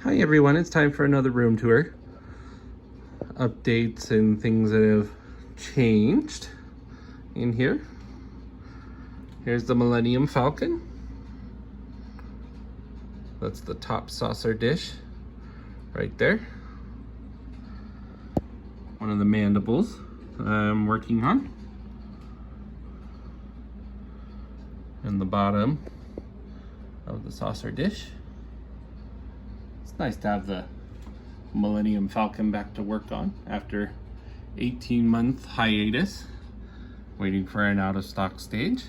Hi everyone, it's time for another room tour. Updates and things that have changed in here. Here's the Millennium Falcon. That's the top saucer dish right there. One of the mandibles I'm working on. And the bottom of the saucer dish. It's nice to have the Millennium Falcon back to work on after 18-month hiatus, waiting for an out-of-stock stage.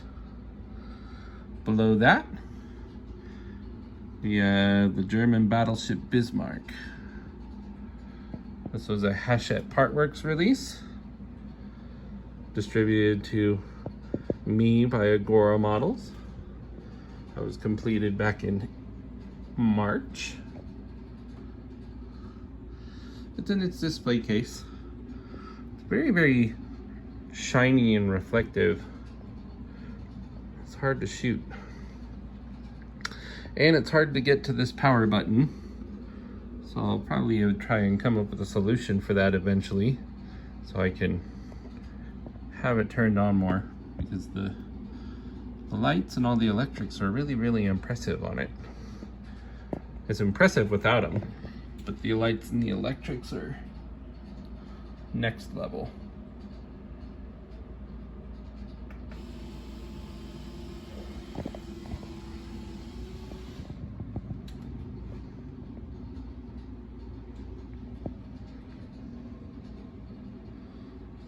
Below that, the German Battleship Bismarck. This was a Hachette Partworks release, distributed to me by Agora Models. That was completed back in March. It's in its display case. It's very, very shiny and reflective. It's hard to shoot. And it's hard to get to this power button. So I'll probably try and come up with a solution for that eventually, so I can have it turned on more, because the lights and all the electrics are really, really impressive on it. It's impressive without them, but the lights and the electrics are next level.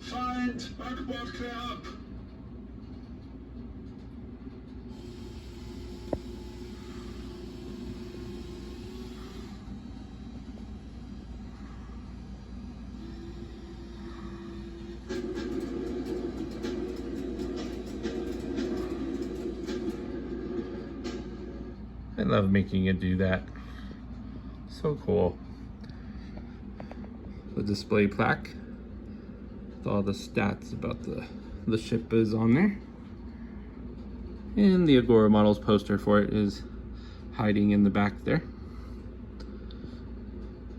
Find backboard clear up. I love making it do that. So cool. The display plaque with all the stats about the ship is on there. And the Agora Models poster for it is hiding in the back there.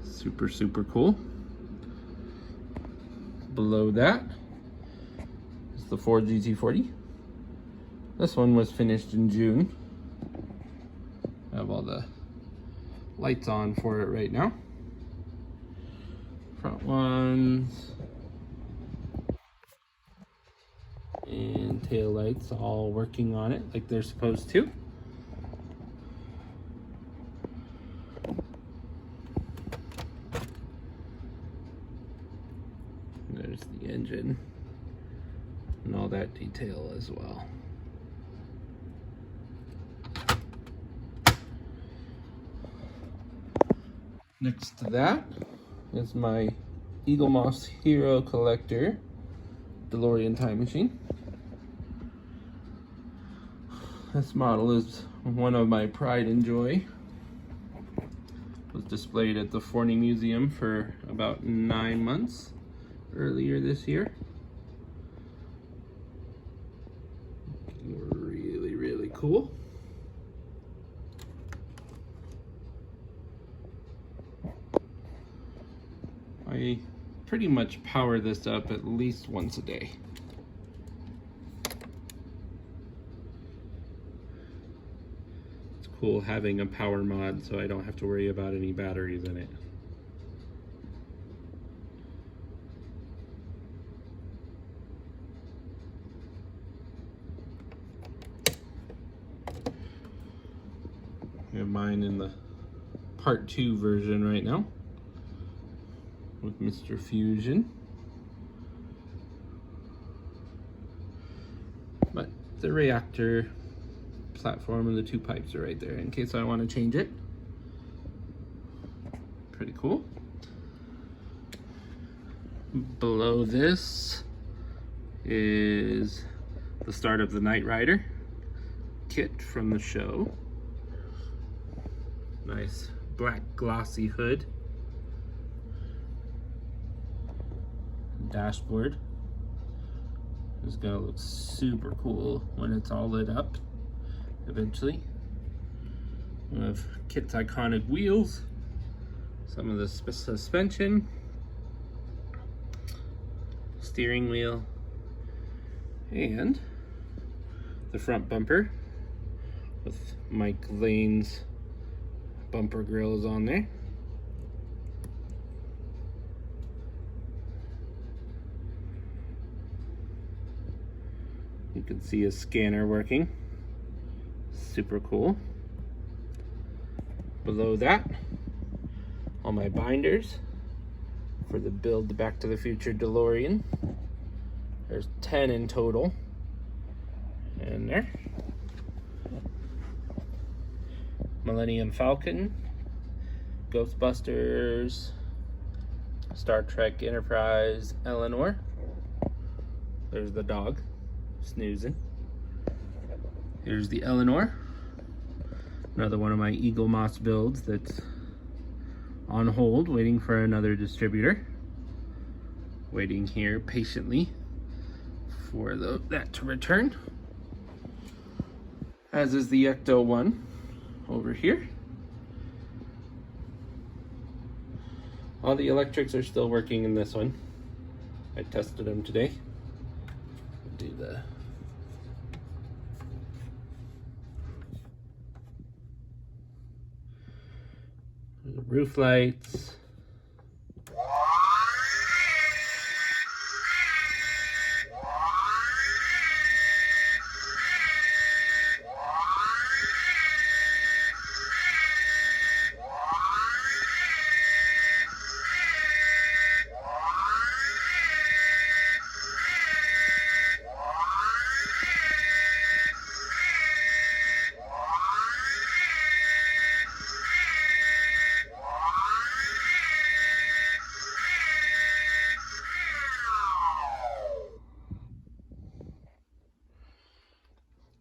Super, super cool. Below that is the Ford GT40. This one was finished in June. I have all the lights on for it right now. Front ones and tail lights all working on it like they're supposed to. There's the engine and all that detail as well. Next to that is my Eagle Moss Hero Collector Delorean time machine. This model is one of my pride and joy. It was displayed at the Forney Museum for about 9 months earlier this year. Really, really cool. I pretty much power this up at least once a day. It's cool having a power mod so I don't have to worry about any batteries in it. I have mine in the Part 2 version right now with Mr. Fusion. But the reactor platform and the 2 pipes are right there in case I want to change it. Pretty cool. Below this is the start of the Knight Rider kit from the show. Nice black glossy hood. Dashboard is gonna look super cool when it's all lit up eventually. We have Kit's iconic wheels some of the suspension, steering wheel, and the front bumper with Mike Lane's bumper grills on there. You can see a scanner working. Super cool. Below that, all my binders for the Build the Back to the Future DeLorean. There's 10 in total. And there. Millennium Falcon, Ghostbusters, Star Trek Enterprise, Eleanor. There's the dog, snoozing. Here's the Eleanor. Another one of my Eagle Moss builds that's on hold, waiting for another distributor. Waiting here patiently for that to return. As is the Ecto one over here. All the electrics are still working in this one. I tested them today. Do the roof lights.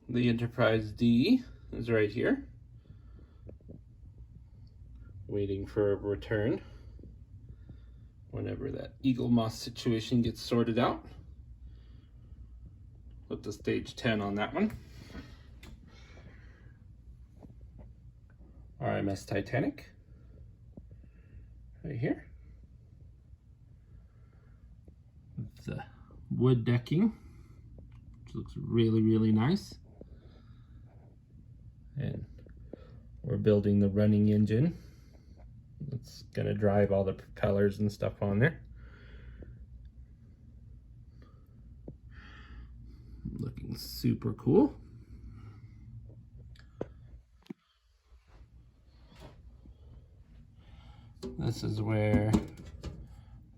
The Enterprise D is right here, waiting for a return whenever that Eagle Moss situation gets sorted out. Put the stage 10 on that one. RMS Titanic right here. The wood decking, which looks really, really nice. And we're building the running engine. It's gonna drive all the propellers and stuff on there. Looking super cool. This is where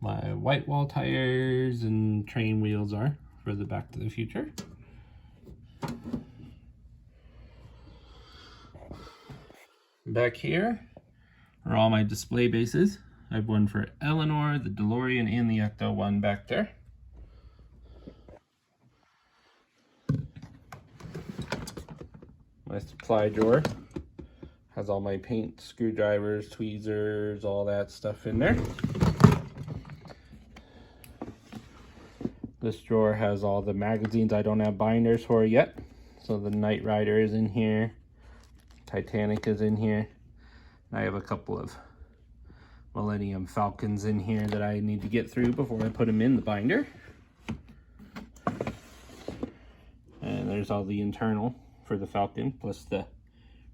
my white wall tires and train wheels are for the Back to the Future. Back here are all my display bases. I have one for Eleanor, the DeLorean, and the Ecto one back there. My supply drawer has all my paint, screwdrivers, tweezers, all that stuff in there. This drawer has all the magazines I don't have binders for yet. So the Knight Rider is in here. Titanic is in here. I have a couple of Millennium Falcons in here that I need to get through before I put them in the binder. And there's all the internal for the Falcon, plus the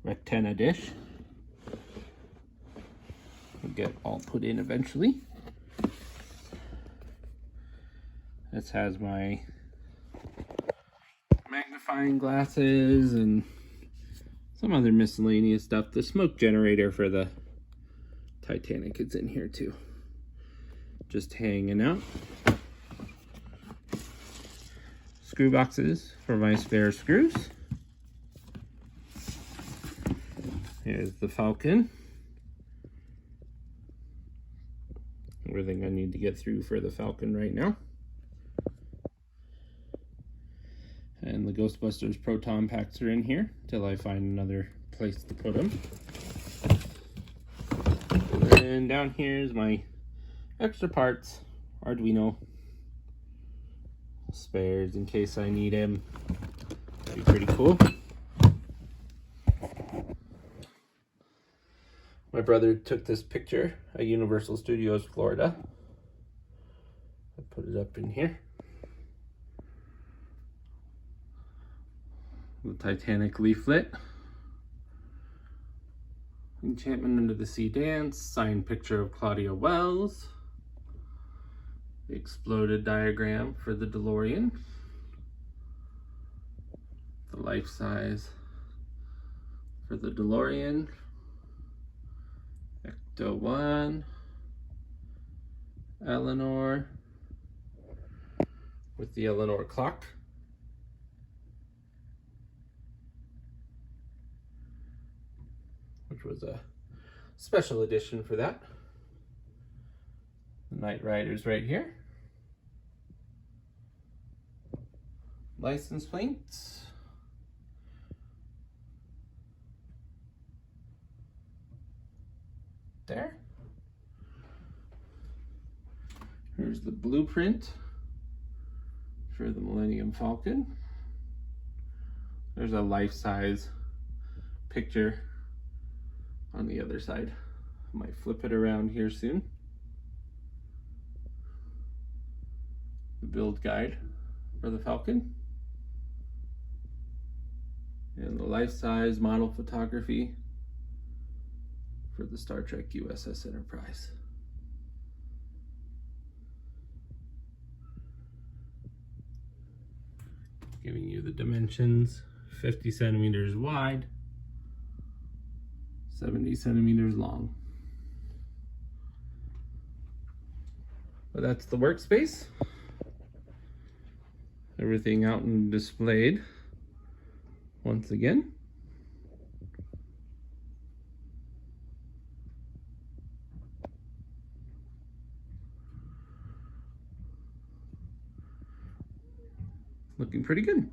Rectenna dish. We'll get all put in eventually. This has my magnifying glasses and some other miscellaneous stuff. The smoke generator for the Titanic is in here too. Just hanging out. Screw boxes for my spare screws. Here's the Falcon. Everything I need to get through for the Falcon right now. And the Ghostbusters proton packs are in here till I find another place to put them. And down here is my extra parts, Arduino spares in case I need them. That'd be pretty cool. My brother took this picture at Universal Studios, Florida. I put it up in here. The Titanic leaflet. Enchantment Under the Sea Dance. Signed picture of Claudia Wells. The exploded diagram for the DeLorean. The life size for the DeLorean. Ecto 1. Eleanor. With the Eleanor clock. Which was a special edition for that. The Knight Riders right here. License plates. There. Here's the blueprint for the Millennium Falcon. There's a life-size picture on the other side. I might flip it around here soon. The build guide for the Falcon. And the life-size model photography for the Star Trek USS Enterprise. Giving you the dimensions: 50 centimeters wide, 70 centimeters long. But that's the workspace. Everything out and displayed once again. Looking pretty good.